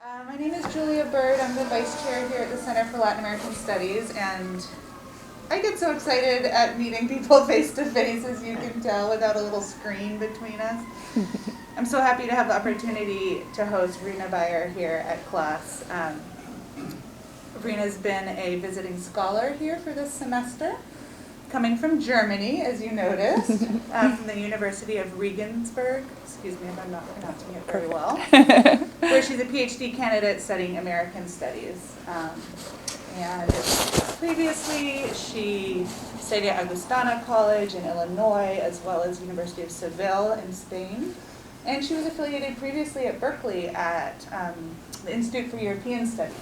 My name is Julia Bird. I'm the vice chair here at the Center for Latin American Studies, and I get so excited at meeting people face to face, as you can tell, without a little screen between us. I'm so happy to have the opportunity to host Rina Bayer here at class. Rina's been a visiting scholar here for this semester, coming from Germany, as you noticed, from the University of Regensburg, excuse me if I'm not pronouncing it very well, where she's a PhD candidate studying American Studies. And previously, she studied at Augustana College in Illinois, as well as University of Seville in Spain. And she was affiliated previously at Berkeley at the Institute for European Studies,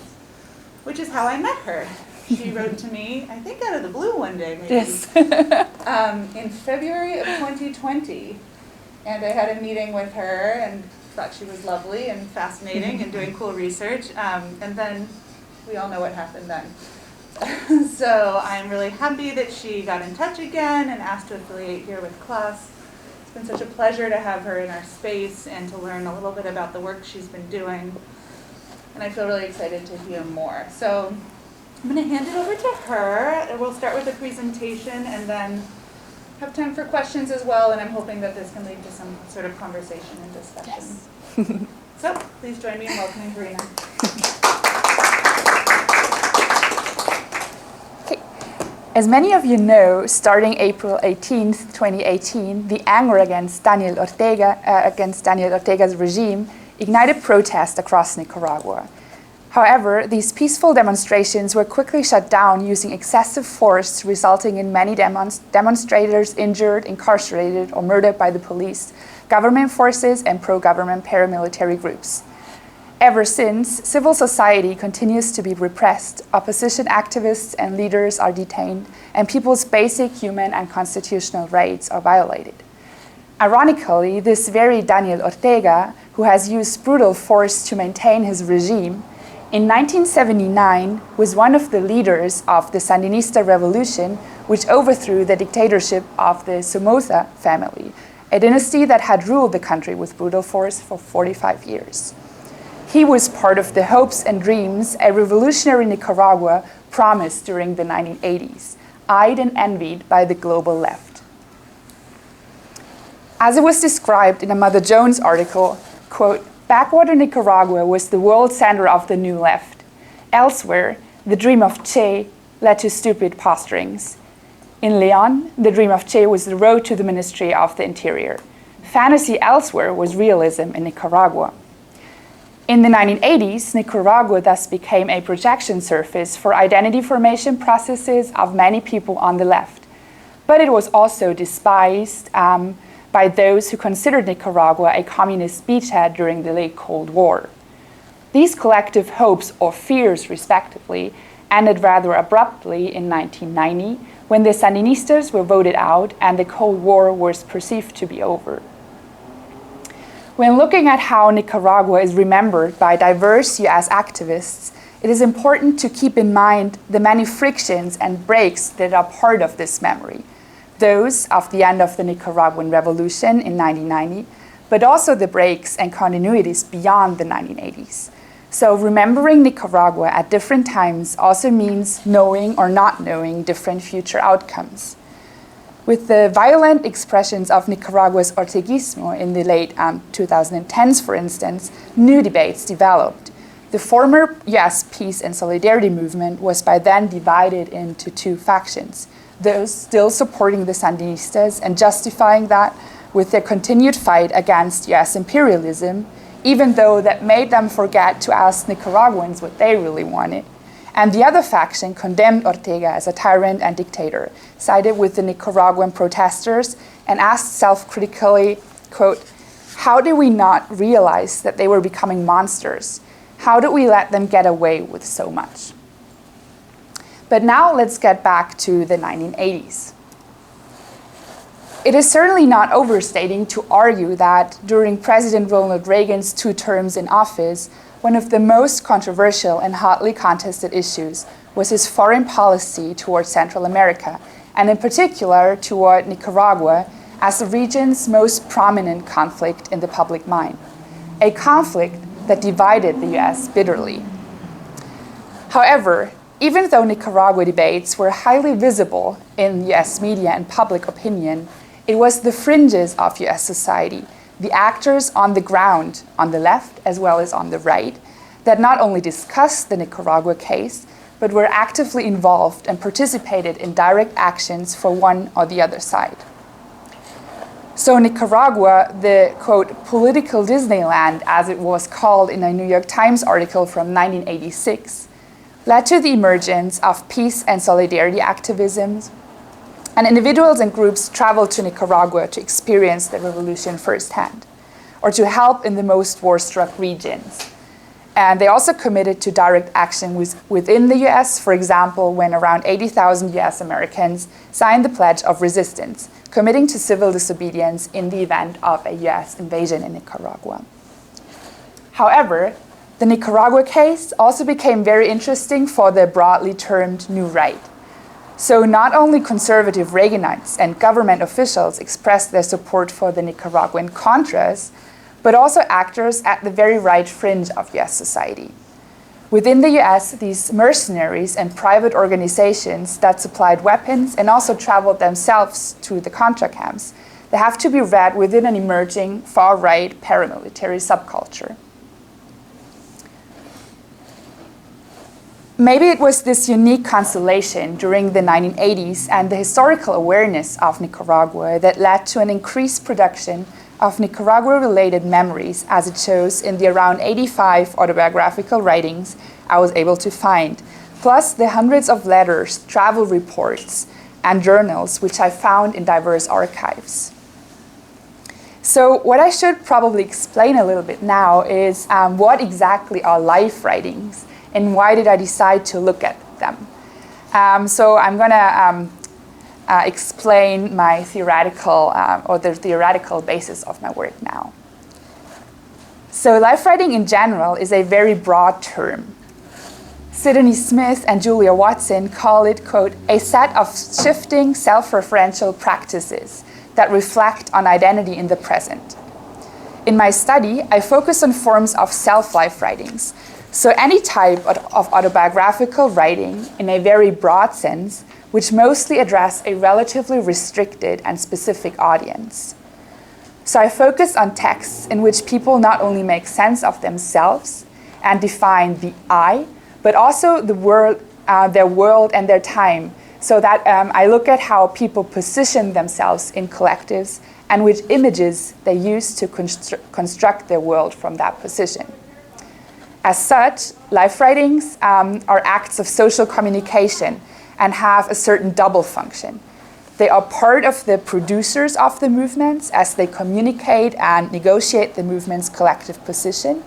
which is how I met her. She wrote to me, I think out of the blue one day, maybe, Yes. in February of 2020. And I had a meeting with her and thought she was lovely and fascinating and doing cool research. And then we all know what happened then. So I'm really happy that she got in touch again and asked to affiliate here with class. It's been such a pleasure to have her in our space and to learn a little bit about the work she's been doing. And I feel really excited to hear more. So I'm going to hand it over to her. We'll start with a presentation and then have time for questions as well, and I'm hoping that this can lead to some sort of conversation and discussion. Yes. So please join me in welcoming Rina. Okay. As many of you know, starting April 18th, 2018, the anger against Daniel Ortega's regime ignited protests across Nicaragua. However, these peaceful demonstrations were quickly shut down using excessive force, resulting in many demonstrators injured, incarcerated, or murdered by the police, government forces, and pro-government paramilitary groups. Ever since, civil society continues to be repressed, opposition activists and leaders are detained, and people's basic human and constitutional rights are violated. Ironically, this very Daniel Ortega, who has used brutal force to maintain his regime, in 1979 was one of the leaders of the Sandinista revolution, which overthrew the dictatorship of the Somoza family, a dynasty that had ruled the country with brutal force for 45 years. He was part of the hopes and dreams a revolutionary Nicaragua promised during the 1980s, eyed and envied by the global left. As it was described in a Mother Jones article, quote, "Backwater Nicaragua was the world center of the new left. Elsewhere, the dream of Che led to stupid posturings. In Leon, the dream of Che was the road to the Ministry of the Interior. Fantasy elsewhere was realism in Nicaragua." In the 1980s, Nicaragua thus became a projection surface for identity formation processes of many people on the left. But it was also despised by those who considered Nicaragua a communist beachhead during the late Cold War. These collective hopes or fears, respectively, ended rather abruptly in 1990 when the Sandinistas were voted out and the Cold War was perceived to be over. When looking at how Nicaragua is remembered by diverse US activists, it is important to keep in mind the many frictions and breaks that are part of this memory. Those of the end of the Nicaraguan Revolution in 1990, but also the breaks and continuities beyond the 1980s. So remembering Nicaragua at different times also means knowing or not knowing different future outcomes. With the violent expressions of Nicaragua's Orteguismo in the late 2010s, for instance, new debates developed. The former US peace and solidarity movement was by then divided into two factions, those still supporting the Sandinistas and justifying that with their continued fight against US imperialism, even though that made them forget to ask Nicaraguans what they really wanted. And the other faction condemned Ortega as a tyrant and dictator, sided with the Nicaraguan protesters, and asked self-critically, quote, "How did we not realize that they were becoming monsters? How did we let them get away with so much?" But now let's get back to the 1980s. It is certainly not overstating to argue that during President Ronald Reagan's 2 terms in office, one of the most controversial and hotly contested issues was his foreign policy toward Central America, and in particular toward Nicaragua, as the region's most prominent conflict in the public mind. A conflict that divided the US bitterly. However, even though Nicaragua debates were highly visible in US media and public opinion, it was the fringes of US society, the actors on the ground, on the left as well as on the right, that not only discussed the Nicaragua case, but were actively involved and participated in direct actions for one or the other side. So Nicaragua, the, quote, political Disneyland, as it was called in a New York Times article from 1986, led to the emergence of peace and solidarity activisms, and individuals and groups traveled to Nicaragua to experience the revolution firsthand, or to help in the most war-struck regions. And they also committed to direct action within the US, for example, when around 80,000 US Americans signed the Pledge of Resistance, committing to civil disobedience in the event of a US invasion in Nicaragua. However, the Nicaragua case also became very interesting for the broadly termed New Right. So not only conservative Reaganites and government officials expressed their support for the Nicaraguan Contras, but also actors at the very right fringe of US society. Within the US, these mercenaries and private organizations that supplied weapons and also traveled themselves to the Contra camps, they have to be read within an emerging far-right paramilitary subculture. Maybe it was this unique constellation during the 1980s and the historical awareness of Nicaragua that led to an increased production of Nicaragua-related memories, as it shows in the around 85 autobiographical writings I was able to find, plus the hundreds of letters, travel reports, and journals which I found in diverse archives. So what I should probably explain a little bit now is what exactly are life writings and why did I decide to look at them. So I'm going to explain my theoretical or the theoretical basis of my work now. So life writing in general is a very broad term. Sydney Smith and Julia Watson call it, quote, a set of shifting self-referential practices that reflect on identity in the present. In my study, I focus on forms of self-life writings. So any type of autobiographical writing in a very broad sense, which mostly address a relatively restricted and specific audience. So I focus on texts in which people not only make sense of themselves and define the I, but also the world, their world and their time, so that I look at how people position themselves in collectives and which images they use to construct their world from that position. As such, life writings are acts of social communication and have a certain double function. They are part of the producers of the movements as they communicate and negotiate the movement's collective position,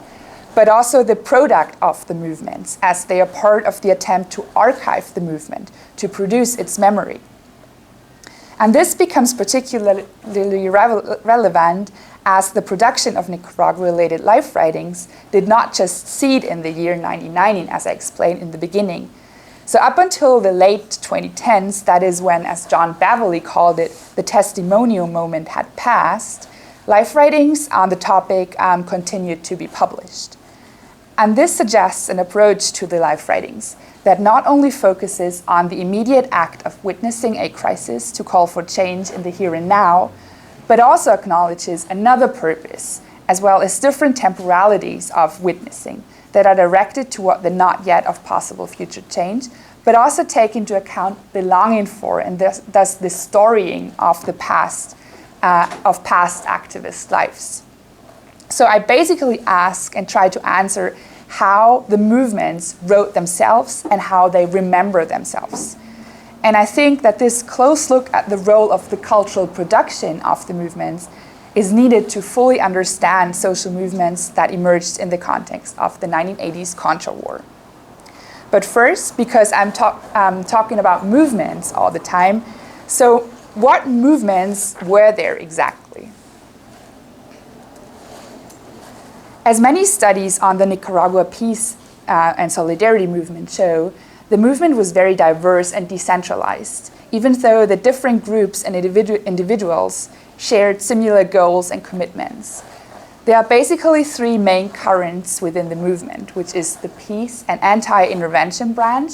but also the product of the movements as they are part of the attempt to archive the movement, to produce its memory. And this becomes particularly relevant as the production of Nicaragua-related life writings did not just seed in the year 1990, as I explained in the beginning. So up until the late 2010s, that is when, as John Beverly called it, the testimonial moment had passed, life writings on the topic continued to be published. And this suggests an approach to the life writings that not only focuses on the immediate act of witnessing a crisis to call for change in the here and now, but also acknowledges another purpose, as well as different temporalities of witnessing that are directed toward the not yet of possible future change, but also take into account the longing for and thus the storying of the past, of past activist lives. So I basically ask and try to answer how the movements wrote themselves and how they remember themselves. And I think that this close look at the role of the cultural production of the movements is needed to fully understand social movements that emerged in the context of the 1980s Contra War. But first, because I'm talking about movements all the time, so what movements were there exactly? As many studies on the Nicaragua peace and solidarity movement show, the movement was very diverse and decentralized, even though the different groups and individuals shared similar goals and commitments. There are basically three main currents within the movement, which is the peace and anti-intervention branch,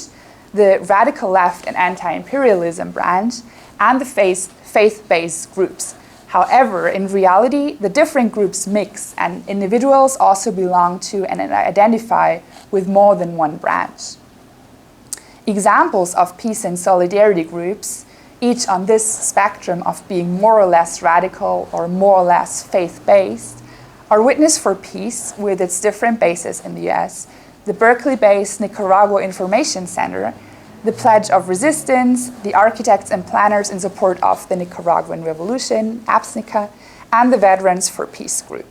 the radical left and anti-imperialism branch, and the faith-based groups. However, in reality, the different groups mix, and individuals also belong to and identify with more than one branch. Examples of peace and solidarity groups, each on this spectrum of being more or less radical or more or less faith-based, are Witness for Peace, with its different bases in the US, the Berkeley-based Nicaragua Information Center, the Pledge of Resistance, the Architects and Planners in Support of the Nicaraguan Revolution, APSNICA, and the Veterans for Peace group.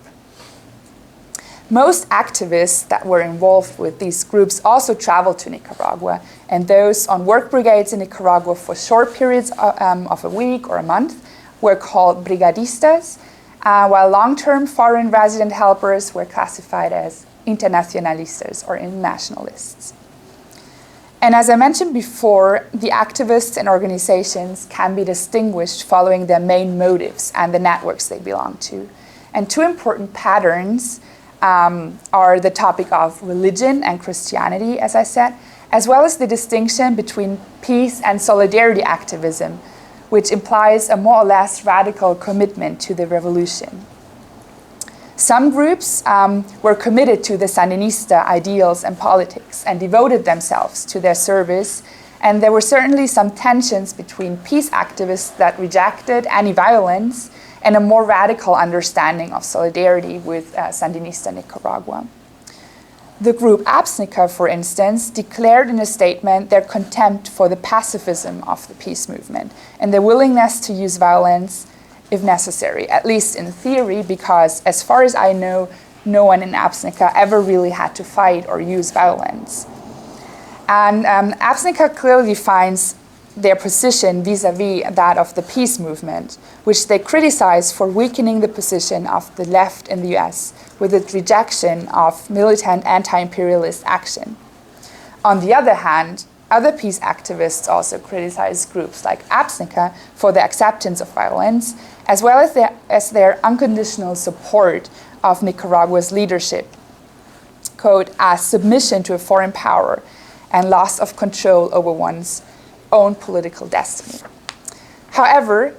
Most activists that were involved with these groups also traveled to Nicaragua, and those on work brigades in Nicaragua for short periods of a week or a month were called brigadistas, while long-term foreign resident helpers were classified as internacionalistas or internationalists. And as I mentioned before, the activists and organizations can be distinguished following their main motives and the networks they belong to. And two important patterns are the topic of religion and Christianity, as I said, as well as the distinction between peace and solidarity activism, which implies a more or less radical commitment to the revolution. Some groups were committed to the Sandinista ideals and politics and devoted themselves to their service, and there were certainly some tensions between peace activists that rejected any violence and a more radical understanding of solidarity with Sandinista Nicaragua. The group APSNICA, for instance, declared in a statement their contempt for the pacifism of the peace movement and their willingness to use violence if necessary, at least in theory, because as far as I know, no one in APSNICA ever really had to fight or use violence. And APSNICA clearly defines their position vis-a-vis that of the peace movement, which they criticize for weakening the position of the left in the US with its rejection of militant anti-imperialist action. On the other hand, other peace activists also criticize groups like APSNICA for the acceptance of violence, as well as their unconditional support of Nicaragua's leadership, quote, as submission to a foreign power and loss of control over one's own political destiny. However,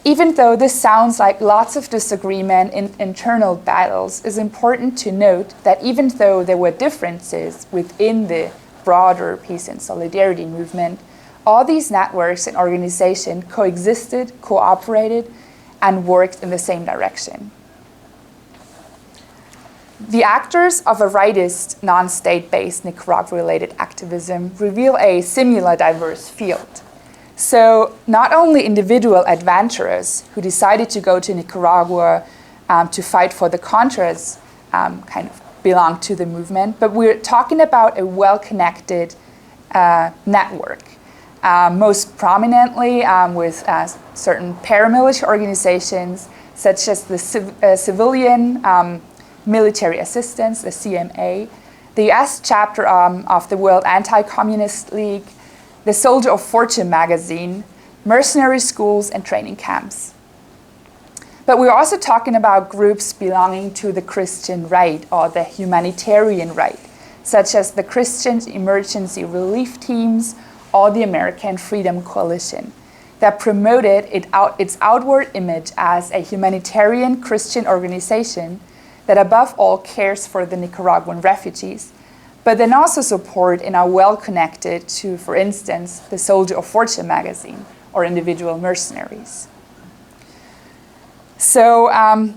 even though this sounds like lots of disagreement in internal battles, it's important to note that even though there were differences within the broader peace and solidarity movement, all these networks and organizations coexisted, cooperated, and worked in the same direction. The actors of a rightist, non-state-based Nicaragua-related activism reveal a similar diverse field. So not only individual adventurers who decided to go to Nicaragua to fight for the Contras kind of belong to the movement, but we're talking about a well-connected network, most prominently with certain paramilitary organizations such as the Civilian Military Assistance, the CMA, the US chapter of the World Anti-Communist League, the Soldier of Fortune magazine, mercenary schools, and training camps. But we're also talking about groups belonging to the Christian right or the humanitarian right, such as the Christian Emergency Relief Teams or the American Freedom Coalition, that promoted its outward image as a humanitarian Christian organization that above all cares for the Nicaraguan refugees, but then also support and are well connected to, for instance, the Soldier of Fortune magazine or individual mercenaries. So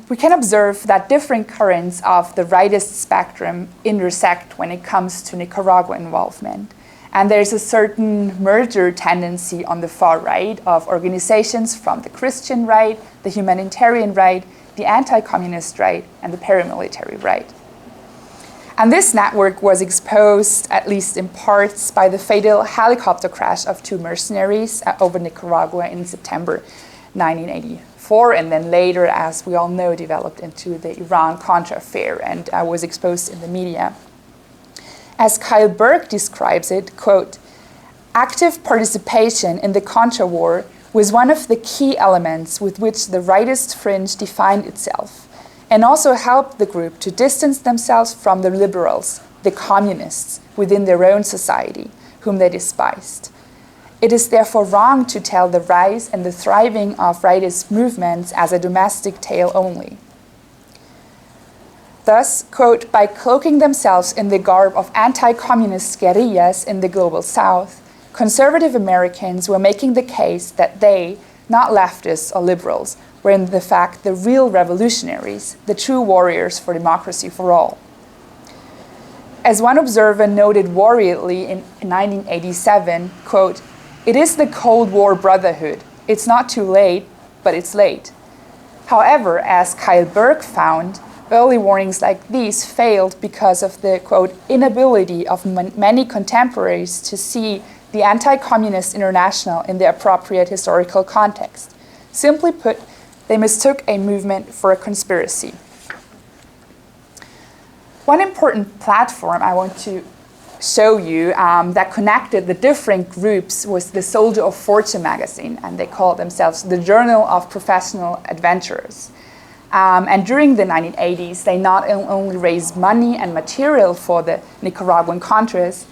we can observe that different currents of the rightist spectrum intersect when it comes to Nicaragua involvement. And there's a certain merger tendency on the far right of organizations from the Christian right, the humanitarian right, the anti-communist right, and the paramilitary right. And this network was exposed, at least in parts, by the fatal helicopter crash of two mercenaries over Nicaragua in September 1984, and then later, as we all know, developed into the Iran-Contra affair and was exposed in the media. As Kyle Burke describes it, quote, active participation in the Contra War was one of the key elements with which the rightist fringe defined itself, and also helped the group to distance themselves from the liberals, the communists, within their own society, whom they despised. It is therefore wrong to tell the rise and the thriving of rightist movements as a domestic tale only. Thus, quote, by cloaking themselves in the garb of anti-communist guerrillas in the global south, conservative Americans were making the case that they, not leftists or liberals, were in the fact the real revolutionaries, the true warriors for democracy for all. As one observer noted worriedly in 1987, quote, it is the Cold War Brotherhood. It's not too late, but it's late. However, as Kyle Burke found, early warnings like these failed because of the, quote, inability of many contemporaries to see the anti-communist international in the appropriate historical context. Simply put, they mistook a movement for a conspiracy. One important platform I want to show you that connected the different groups was the Soldier of Fortune magazine, and they called themselves the Journal of Professional Adventurers. And during the 1980s, they not only raised money and material for the Nicaraguan Contras,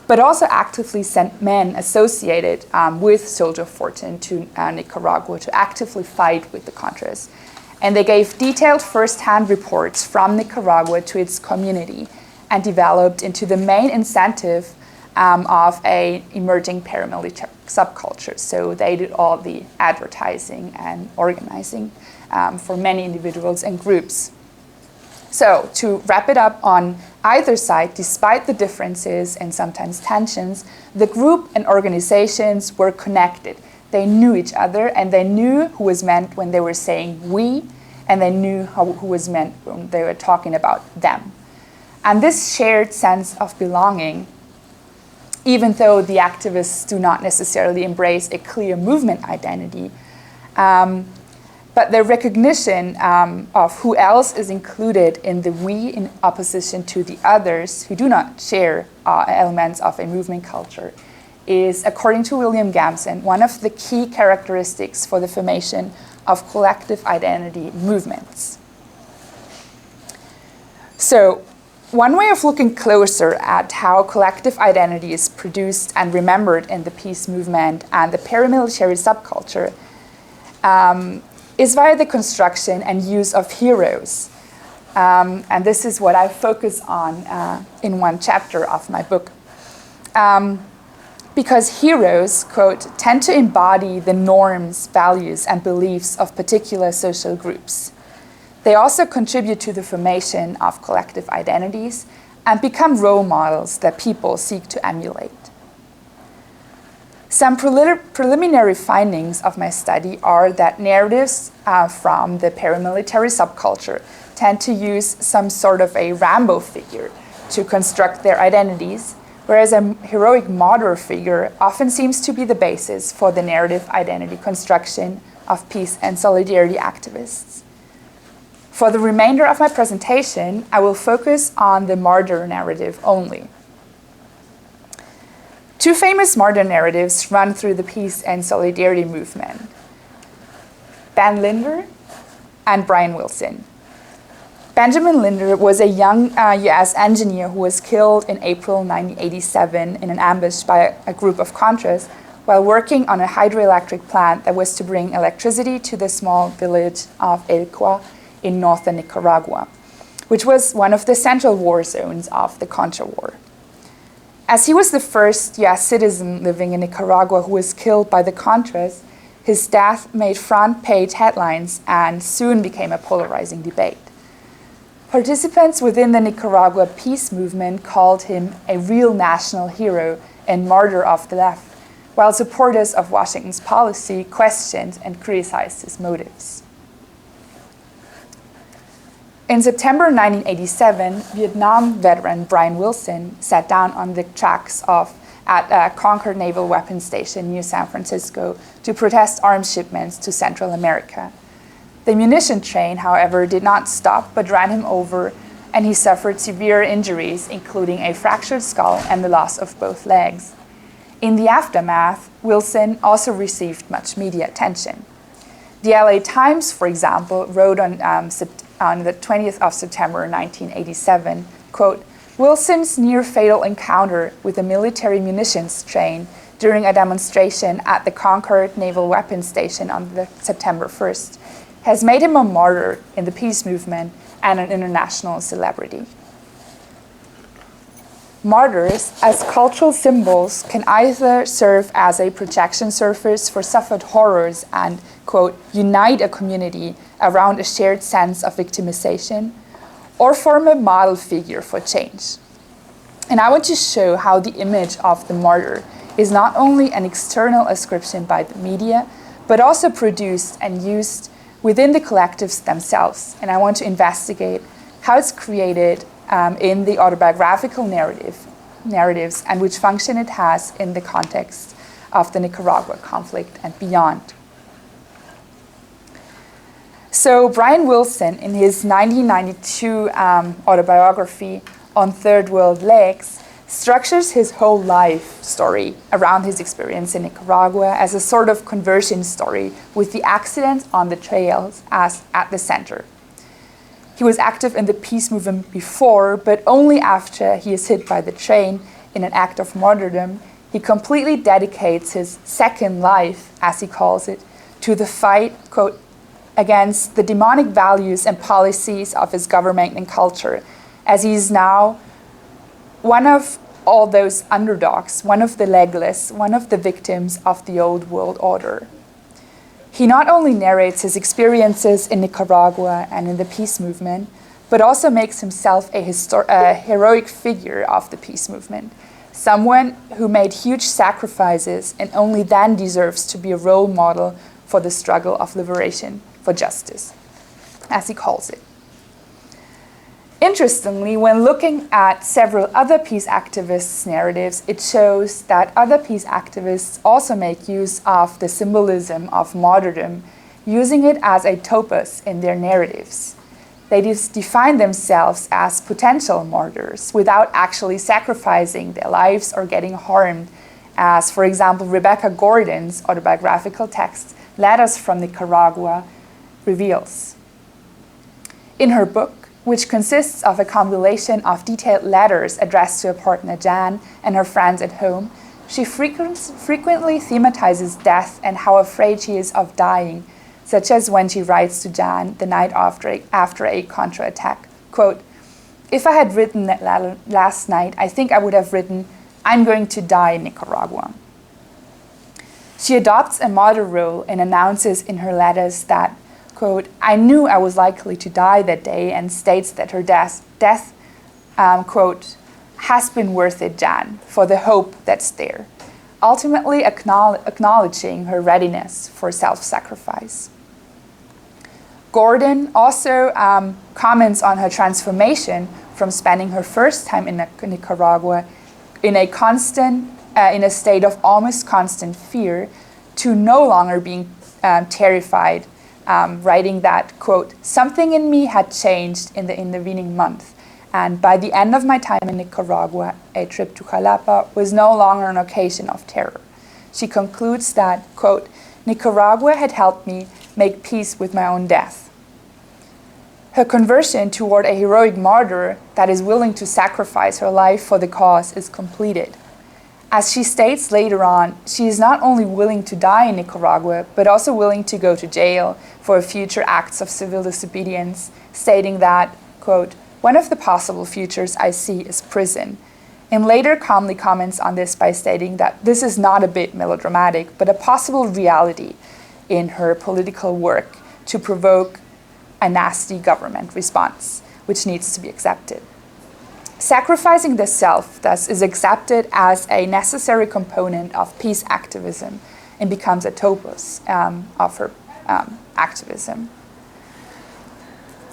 but also actively sent men associated with Soldier of Fortune to Nicaragua to actively fight with the Contras. And they gave detailed first-hand reports from Nicaragua to its community and developed into the main incentive of an emerging paramilitary subculture. So they did all the advertising and organizing for many individuals and groups. So to wrap it up, on either side, despite the differences and sometimes tensions, the group and organizations were connected. They knew each other, and they knew who was meant when they were saying we, and they knew who was meant when they were talking about them. And this shared sense of belonging, even though the activists do not necessarily embrace a clear movement identity, but the recognition of who else is included in the we in opposition to the others who do not share elements of a movement culture is, according to William Gamson, one of the key characteristics for the formation of collective identity movements. So, one way of looking closer at how collective identity is produced and remembered in the peace movement and the paramilitary subculture is via the construction and use of heroes. And this is what I focus on in one chapter of my book. Because heroes, quote, tend to embody the norms, values, and beliefs of particular social groups. They also contribute to the formation of collective identities and become role models that people seek to emulate. Some preliminary findings of my study are that narratives from the paramilitary subculture tend to use some sort of a Rambo figure to construct their identities, whereas a heroic martyr figure often seems to be the basis for the narrative identity construction of peace and solidarity activists. For the remainder of my presentation, I will focus on the martyr narrative only. Two famous martyr narratives run through the peace and solidarity movement: Ben Linder and Brian Wilson. Benjamin Linder was a young US engineer who was killed in April 1987 in an ambush by a group of Contras while working on a hydroelectric plant that was to bring electricity to the small village of Elqua in northern Nicaragua, which was one of the central war zones of the Contra War. As he was the first US citizen living in Nicaragua who was killed by the Contras, his death made front-page headlines and soon became a polarizing debate. Participants within the Nicaragua peace movement called him a real national hero and martyr of the left, while supporters of Washington's policy questioned and criticized his motives. In September 1987, Vietnam veteran Brian Wilson sat down on the tracks at Concord Naval Weapons Station near San Francisco to protest arms shipments to Central America. The munition train, however, did not stop but ran him over, and he suffered severe injuries, including a fractured skull and the loss of both legs. In the aftermath, Wilson also received much media attention. The LA Times, for example, wrote on on the 20th of September 1987, quote, Wilson's near-fatal encounter with a military munitions train during a demonstration at the Concord Naval Weapons Station on September 1st has made him a martyr in the peace movement and an international celebrity. Martyrs, as cultural symbols, can either serve as a projection surface for suffered horrors and, quote, unite a community around a shared sense of victimization, or form a model figure for change. And I want to show how the image of the martyr is not only an external ascription by the media, but also produced and used within the collectives themselves. And I want to investigate how it's created in the autobiographical narratives and which function it has in the context of the Nicaragua conflict and beyond. So Brian Wilson, in his 1992 autobiography On Third World Legs, structures his whole life story around his experience in Nicaragua as a sort of conversion story with the accident on the trails as at the center. He was active in the peace movement before, but only after he is hit by the train in an act of martyrdom, he completely dedicates his second life, as he calls it, to the fight, quote, against the demonic values and policies of his government and culture, as he is now one of all those underdogs, one of the legless, one of the victims of the old world order. He not only narrates his experiences in Nicaragua and in the peace movement, but also makes himself a heroic figure of the peace movement, someone who made huge sacrifices and only then deserves to be a role model for the struggle of liberation for justice, as he calls it. Interestingly, when looking at several other peace activists' narratives, it shows that other peace activists also make use of the symbolism of martyrdom, using it as a topos in their narratives. They define themselves as potential martyrs without actually sacrificing their lives or getting harmed, as, for example, Rebecca Gordon's autobiographical text, Letters from Nicaragua, reveals. In her book, which consists of a compilation of detailed letters addressed to her partner Jan and her friends at home, she frequently thematizes death and how afraid she is of dying, such as when she writes to Jan the night after a Contra-attack, quote, "If I had written that letter last night, I think I would have written, 'I'm going to die in Nicaragua.'" She adopts a martyr role and announces in her letters that, quote, "I knew I was likely to die that day," and states that her death, quote, "has been worth it, Jan, for the hope that's there," ultimately acknowledging her readiness for self-sacrifice. Gordon also comments on her transformation from spending her first time in Nicaragua in a state of almost constant fear to no longer being terrified, writing that, quote, "Something in me had changed in the intervening month, and by the end of my time in Nicaragua, a trip to Jalapa was no longer an occasion of terror." She concludes that, quote, "Nicaragua had helped me make peace with my own death." Her conversion toward a heroic martyr that is willing to sacrifice her life for the cause is completed. As she states later on, she is not only willing to die in Nicaragua, but also willing to go to jail for future acts of civil disobedience, stating that, quote, "One of the possible futures I see is prison," and later calmly comments on this by stating that this is not a bit melodramatic, but a possible reality in her political work to provoke a nasty government response, which needs to be accepted. Sacrificing the self, thus, is accepted as a necessary component of peace activism and becomes a topos of her activism.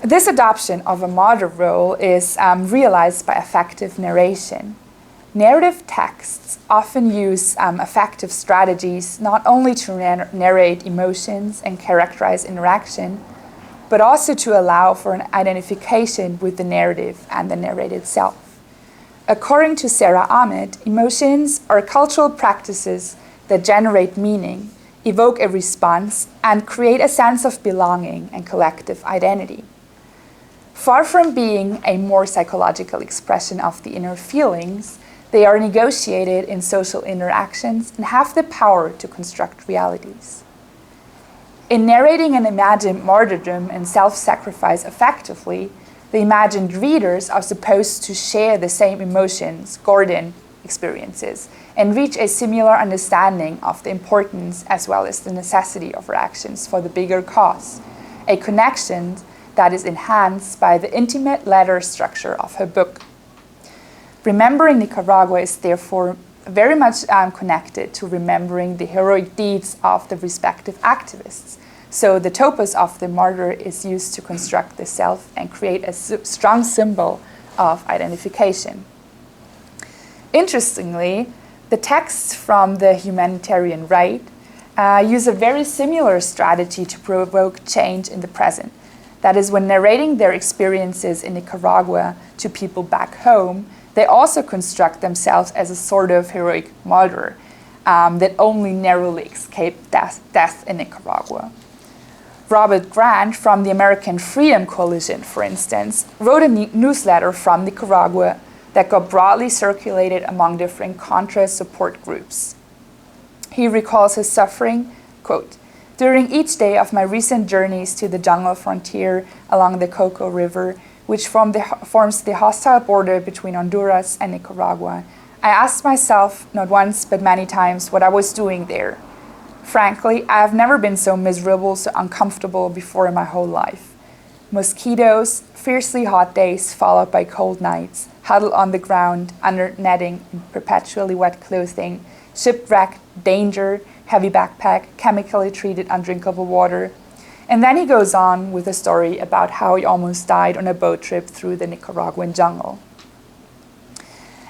This adoption of a martyr role is realized by affective narration. Narrative texts often use affective strategies not only to narrate emotions and characterize interaction, but also to allow for an identification with the narrative and the narrated self. According to Sarah Ahmed, emotions are cultural practices that generate meaning, evoke a response, and create a sense of belonging and collective identity. Far from being a more psychological expression of the inner feelings, they are negotiated in social interactions and have the power to construct realities. In narrating an imagined martyrdom and self-sacrifice effectively, the imagined readers are supposed to share the same emotions Gordon experiences and reach a similar understanding of the importance as well as the necessity of our actions for the bigger cause, a connection that is enhanced by the intimate letter structure of her book. Remembering Nicaragua is therefore very much connected to remembering the heroic deeds of the respective activists. So the topos of the martyr is used to construct the self and create a strong symbol of identification. Interestingly, the texts from the humanitarian right use a very similar strategy to provoke change in the present. That is, when narrating their experiences in Nicaragua to people back home, they also construct themselves as a sort of heroic martyr that only narrowly escaped death in Nicaragua. Robert Grant from the American Freedom Coalition, for instance, wrote a newsletter from Nicaragua that got broadly circulated among different Contra support groups. He recalls his suffering, quote, "During each day of my recent journeys to the jungle frontier along the Coco River, which forms the hostile border between Honduras and Nicaragua, I asked myself, not once but many times, what I was doing there. Frankly, I have never been so miserable, so uncomfortable before in my whole life. Mosquitoes, fiercely hot days followed by cold nights, huddled on the ground, under netting, in perpetually wet clothing, shipwreck, danger, heavy backpack, chemically treated undrinkable water." And then he goes on with a story about how he almost died on a boat trip through the Nicaraguan jungle.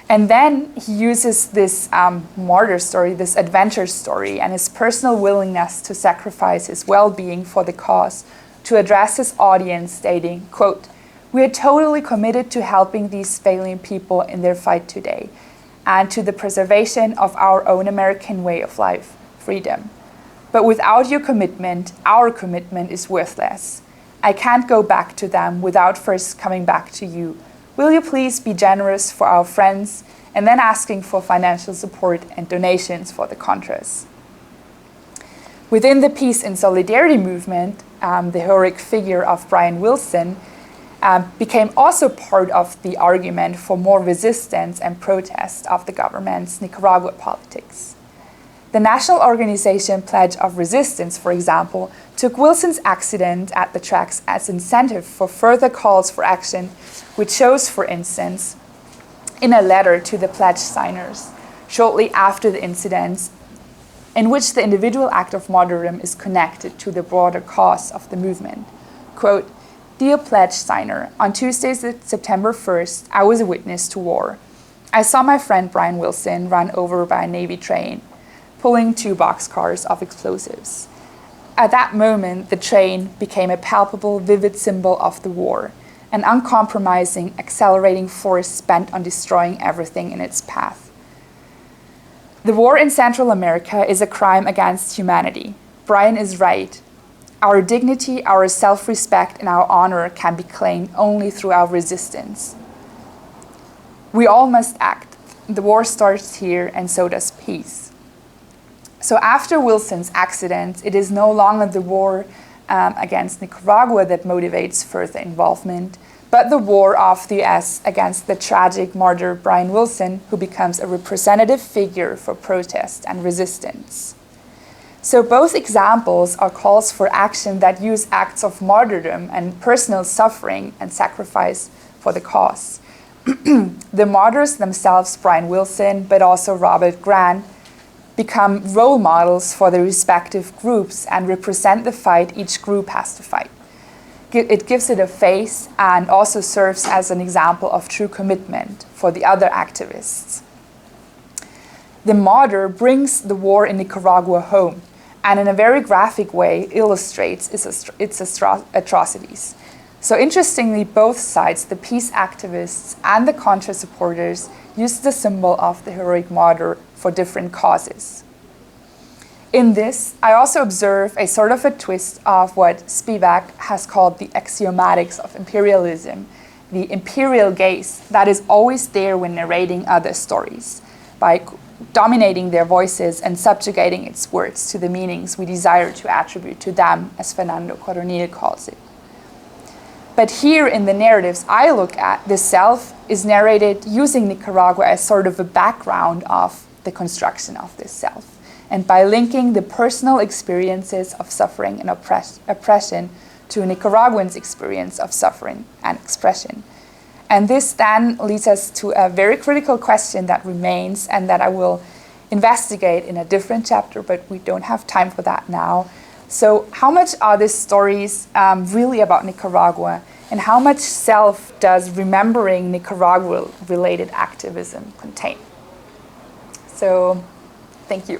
And then he uses this martyr story, this adventure story, and his personal willingness to sacrifice his well-being for the cause to address his audience, stating, quote, "We are totally committed to helping these failing people in their fight today and to the preservation of our own American way of life, freedom. But without your commitment, our commitment is worthless. I can't go back to them without first coming back to you. Will you please be generous for our friends and then asking for financial support and donations for the Contras?" Within the Peace and Solidarity movement, the heroic figure of Brian Wilson became also part of the argument for more resistance and protest of the government's Nicaragua politics. The National Organization Pledge of Resistance, for example, took Wilson's accident at the tracks as incentive for further calls for action, which shows, for instance, in a letter to the pledge signers shortly after the incident, in which the individual act of martyrdom is connected to the broader cause of the movement. Quote, "Dear pledge signer, on Tuesday, September 1st, I was a witness to war. I saw my friend Brian Wilson run over by a Navy train, pulling 2 boxcars of explosives. At that moment, the train became a palpable, vivid symbol of the war, an uncompromising, accelerating force bent on destroying everything in its path. The war in Central America is a crime against humanity. Brian is right. Our dignity, our self-respect, and our honor can be claimed only through our resistance. We all must act. The war starts here, and so does peace." So after Wilson's accident, it is no longer the war against Nicaragua that motivates further involvement, but the war of the US against the tragic martyr Brian Wilson, who becomes a representative figure for protest and resistance. So both examples are calls for action that use acts of martyrdom and personal suffering and sacrifice for the cause. The martyrs themselves, Brian Wilson, but also Robert Grant, become role models for the respective groups and represent the fight each group has to fight. It gives it a face and also serves as an example of true commitment for the other activists. The martyr brings the war in Nicaragua home and in a very graphic way illustrates its atrocities. So interestingly, both sides, the peace activists and the Contra supporters, used the symbol of the heroic martyr for different causes. In this, I also observe a sort of a twist of what Spivak has called the axiomatics of imperialism, the imperial gaze that is always there when narrating other stories, by dominating their voices and subjugating its words to the meanings we desire to attribute to them, as Fernando Coronil calls it. But here in the narratives I look at, the self is narrated using Nicaragua as sort of a background of the construction of this self, and by linking the personal experiences of suffering and oppression to Nicaraguans' experience of suffering and expression. And this then leads us to a very critical question that remains and that I will investigate in a different chapter, but we don't have time for that now. So how much are these stories really about Nicaragua, and how much self does remembering Nicaragua-related activism contain? So, thank you.